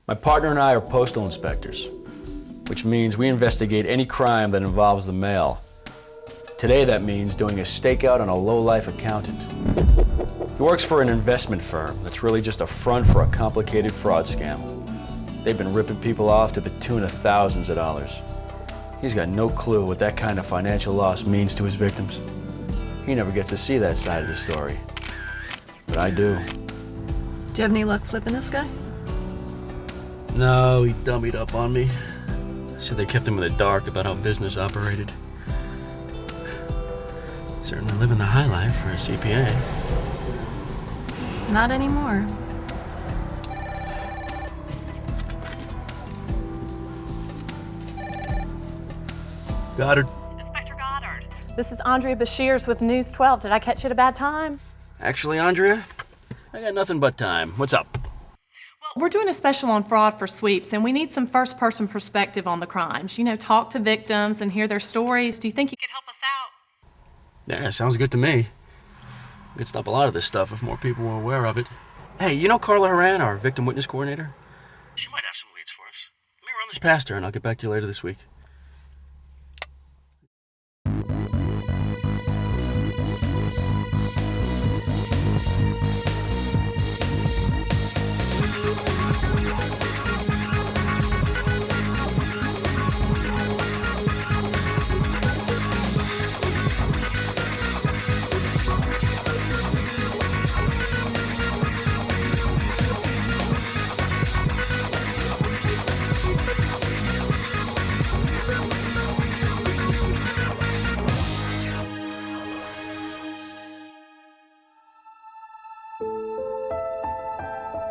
My partner and I are postal inspectors, which means we investigate any crime that involves the mail. Today that means doing a stakeout on a low-life accountant. He works for an investment firm that's really just a front for a complicated fraud scam. They've been ripping people off to the tune of thousands of dollars. He's got no clue what that kind of financial loss means to his victims. He never gets to see that side of the story, but I do. Do you have any luck flipping this guy? No, he dummied up on me. Said they kept him in the dark about how business operated. Certainly living the high life for a CPA. Not anymore. Goddard. Inspector Goddard. This is Andrea Bashirs with News 12. Did I catch you at a bad time? Actually, Andrea, I got nothing but time. What's up? We're doing a special on fraud for sweeps, and we need some first-person perspective on the crimes. You know, talk to victims and hear their stories. Do you think you could help us out? Yeah, sounds good to me. We could stop a lot of this stuff if more people were aware of it. Hey, you know Carla Horan, our victim witness coordinator? She might have some leads for us. Let me run this past her, and I'll get back to you later this week.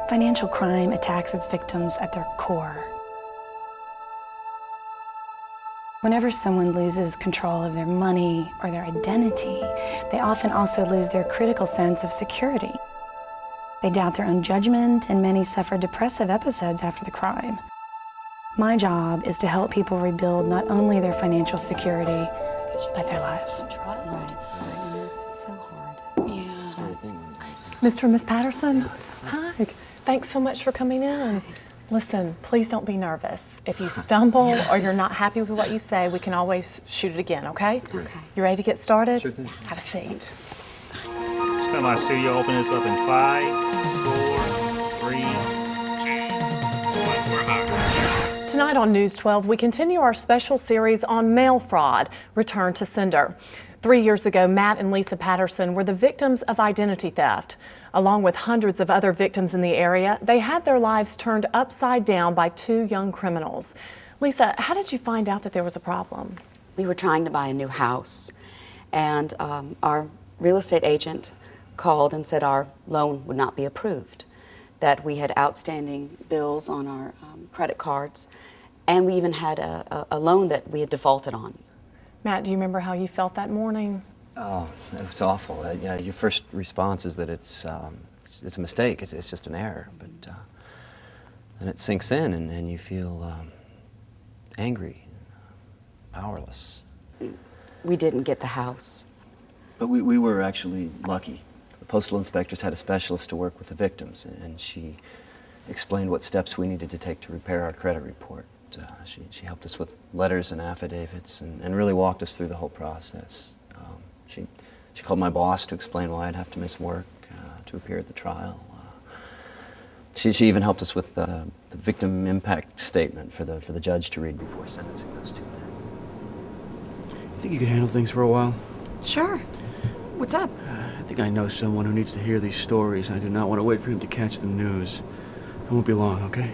Financial crime attacks its victims at their core. Whenever someone loses control of their money or their identity, they often also lose their critical sense of security. They doubt their own judgment, and many suffer depressive episodes after the crime. My job is to help people rebuild not only their financial security, but their lives. Trust. It's so hard. Yeah. It's a scary thing. Mr. and Miss Patterson, hi. Thanks so much for coming in. Listen, please don't be nervous. If you stumble or you're not happy with what you say, we can always shoot it again, okay? Okay. You ready to get started? Sure thing. Have a seat. Just come my studio, open this up in 5, 4, 3, 2, 1. We're hired. Tonight on News 12, we continue our special series on mail fraud, Return to Sender. 3 years ago, Matt and Lisa Patterson were the victims of identity theft. Along with hundreds of other victims in the area, they had their lives turned upside down by 2 young criminals. Lisa, how did you find out that there was a problem? We were trying to buy a new house, and our real estate agent called and said our loan would not be approved, that we had outstanding bills on our credit cards, and we even had a loan that we had defaulted on. Matt, do you remember how you felt that morning? Oh, it was awful. Yeah, your first response is that it's a mistake. It's just an error, but then it sinks in, and you feel angry, powerless. We didn't get the house. But we were actually lucky. The postal inspectors had a specialist to work with the victims, and she explained what steps we needed to take to repair our credit report. She helped us with letters and affidavits, and really walked us through the whole process. She called my boss to explain why I'd have to miss work to appear at the trial. She even helped us with the victim impact statement for the judge to read before sentencing those 2 men. You think you could handle things for a while? Sure. What's up? I think I know someone who needs to hear these stories. I do not want to wait for him to catch the news. It won't be long, okay?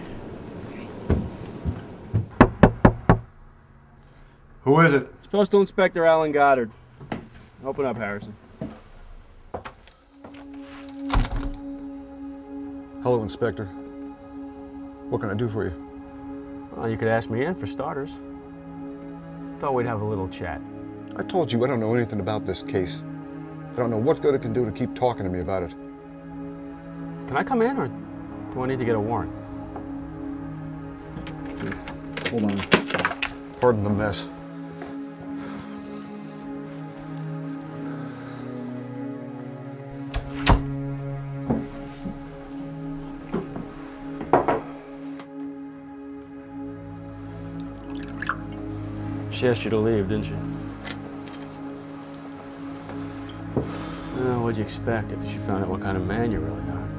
Who is it? It's Postal Inspector Alan Goddard. Open up, Harrison. Hello, Inspector. What can I do for you? Well, you could ask me in, for starters. Thought we'd have a little chat. I told you I don't know anything about this case. I don't know what good it can do to keep talking to me about it. Can I come in, or do I need to get a warrant? Hold on. Pardon the mess. She asked you to leave, didn't she? What'd you expect after she found out what kind of man you really are?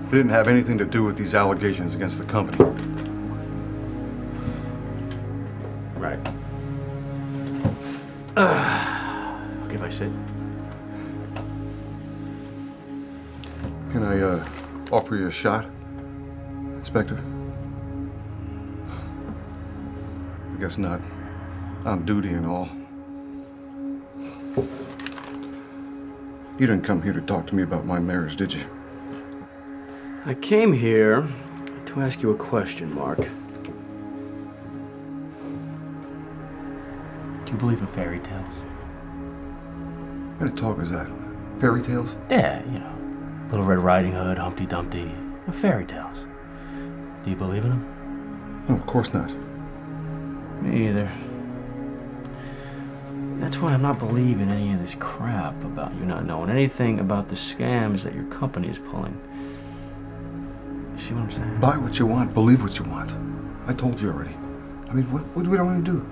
It didn't have anything to do with these allegations against the company. Right. Okay, if I sit. Can I offer you a shot, Inspector? I guess not. On duty and all. You didn't come here to talk to me about my marriage, did you? I came here to ask you a question, Mark. Do you believe in fairy tales? What kind of talk is that? Fairy tales? Yeah, you know, Little Red Riding Hood, Humpty Dumpty, fairy tales. Do you believe in them? No, of course not. Me either. That's why I'm not believing any of this crap about you not knowing anything about the scams that your company is pulling. You see what I'm saying? Buy what you want, believe what you want. I told you already. I mean, what do we want to do?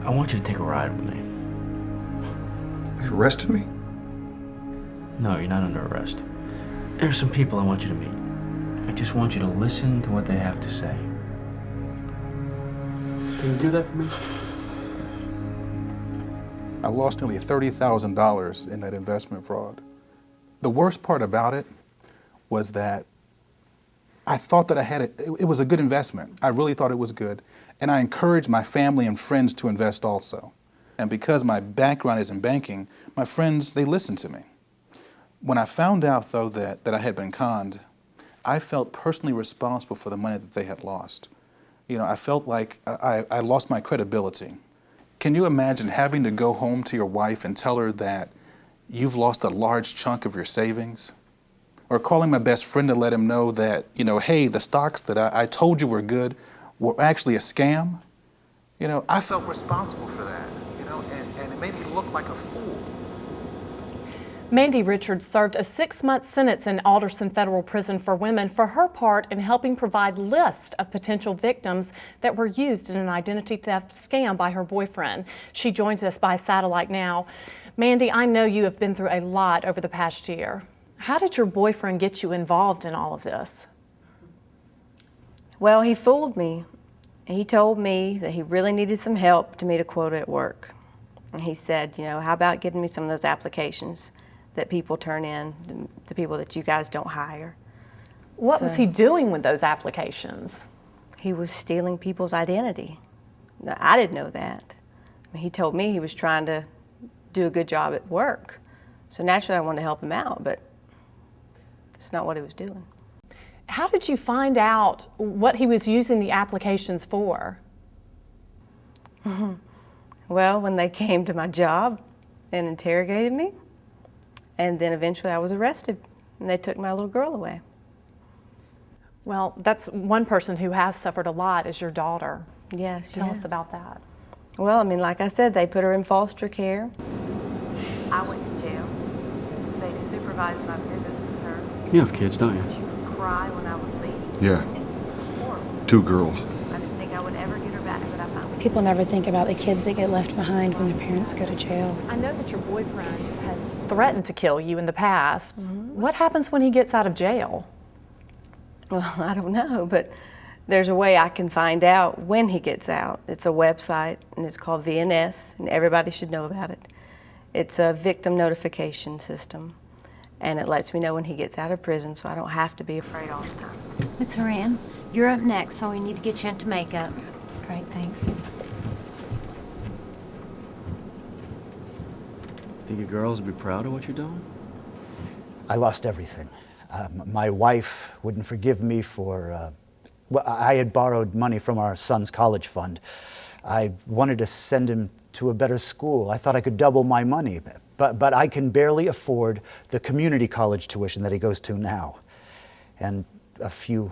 I want you to take a ride with me. Are you arresting me? No, you're not under arrest. There are some people I want you to meet. I just want you to listen to what they have to say. Can you do that for me? I lost nearly $30,000 in that investment fraud. The worst part about it was that I thought that I had it was a good investment. I really thought it was good. And I encouraged my family and friends to invest also. And because my background is in banking, my friends, they listened to me. When I found out, though, that I had been conned, I felt personally responsible for the money that they had lost. You know, I felt like I lost my credibility. Can you imagine having to go home to your wife and tell her that you've lost a large chunk of your savings? Or calling my best friend to let him know that, you know, hey, the stocks that I told you were good were actually a scam? You know, I felt responsible for that, you know, and it made me look like a fool. Mandy Richards served a 6-month sentence in Alderson Federal Prison for Women for her part in helping provide lists of potential victims that were used in an identity theft scam by her boyfriend. She joins us by satellite now. Mandy, I know you have been through a lot over the past year. How did your boyfriend get you involved in all of this? Well, he fooled me. He told me that he really needed some help to meet a quota at work. And he said, you know, how about getting me some of those applications that people turn in, the people that you guys don't hire. What was he doing with those applications? He was stealing people's identity. Now, I didn't know that. I mean, he told me he was trying to do a good job at work. So naturally I wanted to help him out, but it's not what he was doing. How did you find out what he was using the applications for? Well, when they came to my job and interrogated me, and then eventually I was arrested, and they took my little girl away. Well, that's one person who has suffered a lot is your daughter. Yes. Tell us about that. Well, I mean, like I said, they put her in foster care. I went to jail. They supervised my visits with her. You have kids, don't you? She would cry when I would leave. Yeah. 2 girls. I didn't think I would ever get her back, but I found her. People never think about the kids that get left behind when their parents go to jail. I know that your boyfriend has threatened to kill you in the past. What happens when he gets out of jail? Well, I don't know, but there's a way I can find out when he gets out. It's a website, and it's called VNS, and everybody should know about it. It's a victim notification system, and it lets me know when he gets out of prison, so I don't have to be afraid all the time. Miss Horan, you're up next, so we need to get you into makeup. Great, thanks. Think your girls would be proud of what you're doing? I lost everything. My wife wouldn't forgive me for, well, I had borrowed money from our son's college fund. I wanted to send him to a better school. I thought I could double my money, but I can barely afford the community college tuition that he goes to now. And a few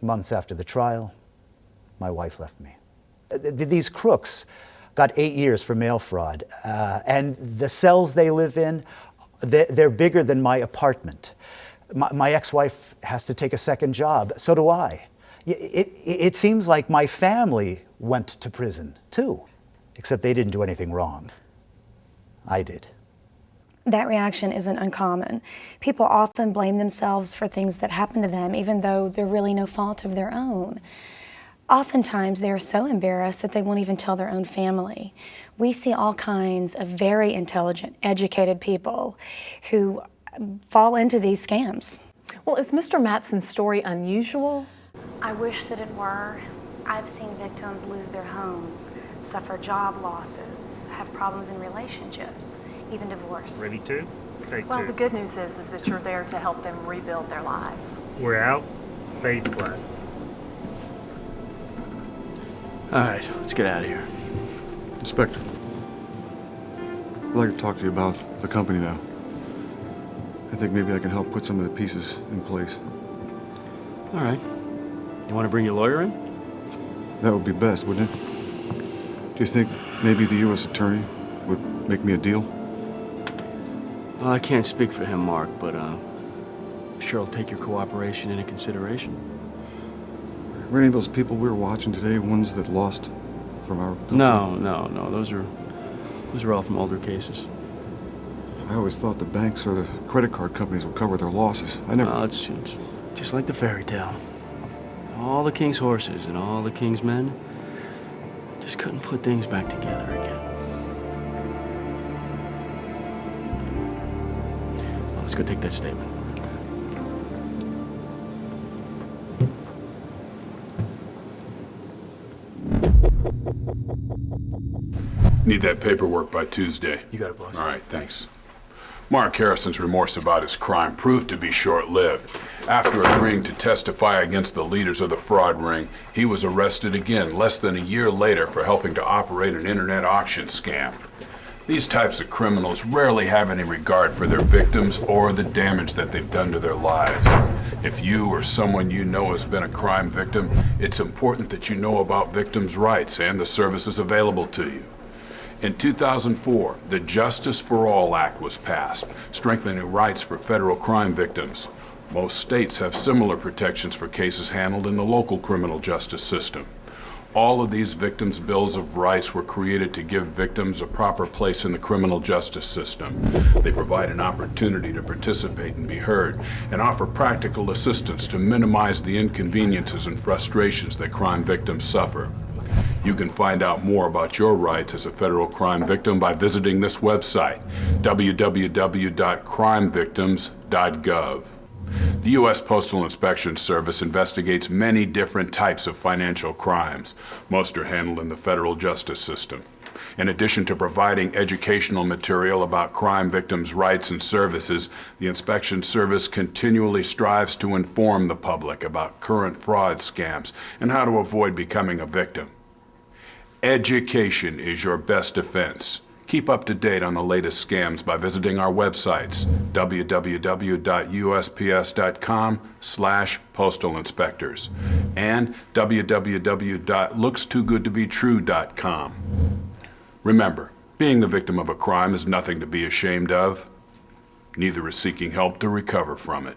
months after the trial, my wife left me. These crooks got 8 years for mail fraud, and the cells they live in, they're bigger than my apartment. My ex-wife has to take a second job, so do I. It seems like my family went to prison, too. Except they didn't do anything wrong. I did. That reaction isn't uncommon. People often blame themselves for things that happen to them, even though they're really no fault of their own. Oftentimes, they're so embarrassed that they won't even tell their own family. We see all kinds of very intelligent, educated people who fall into these scams. Well, is Mr. Matson's story unusual? I wish that it were. I've seen victims lose their homes, suffer job losses, have problems in relationships, even divorce. Ready to? Take Well, two. the good news is that you're there to help them rebuild their lives. We're out. Fade to black. All right, let's get out of here. Inspector, I'd like to talk to you about the company now. I think maybe I can help put some of the pieces in place. All right. You want to bring your lawyer in? That would be best, wouldn't it? Do you think maybe the U.S. attorney would make me a deal? Well, I can't speak for him, Mark, but I'm sure I'll take your cooperation into consideration. Were any of those people we were watching today ones that lost from our company? No. Those are all from older cases. I always thought the banks or the credit card companies would cover their losses. I never... Well, it's just like the fairy tale. All the king's horses and all the king's men just couldn't put things back together again. Well, let's go take that statement. Need that paperwork by Tuesday. You got it, boss. All right, thanks. Mark Harrison's remorse about his crime proved to be short-lived. After agreeing to testify against the leaders of the fraud ring, he was arrested again less than a year later for helping to operate an internet auction scam. These types of criminals rarely have any regard for their victims or the damage that they've done to their lives. If you or someone you know has been a crime victim, it's important that you know about victims' rights and the services available to you. In 2004, the Justice for All Act was passed, strengthening rights for federal crime victims. Most states have similar protections for cases handled in the local criminal justice system. All of these victims' bills of rights were created to give victims a proper place in the criminal justice system. They provide an opportunity to participate and be heard, and offer practical assistance to minimize the inconveniences and frustrations that crime victims suffer. You can find out more about your rights as a federal crime victim by visiting this website, www.crimevictims.gov. The U.S. Postal Inspection Service investigates many different types of financial crimes. Most are handled in the federal justice system. In addition to providing educational material about crime victims' rights and services, the Inspection Service continually strives to inform the public about current fraud scams and how to avoid becoming a victim. Education is your best defense. Keep up to date on the latest scams by visiting our websites, www.usps.com/postalinspectors and www.lookstoogoodtobetrue.com. Remember, being the victim of a crime is nothing to be ashamed of. Neither is seeking help to recover from it.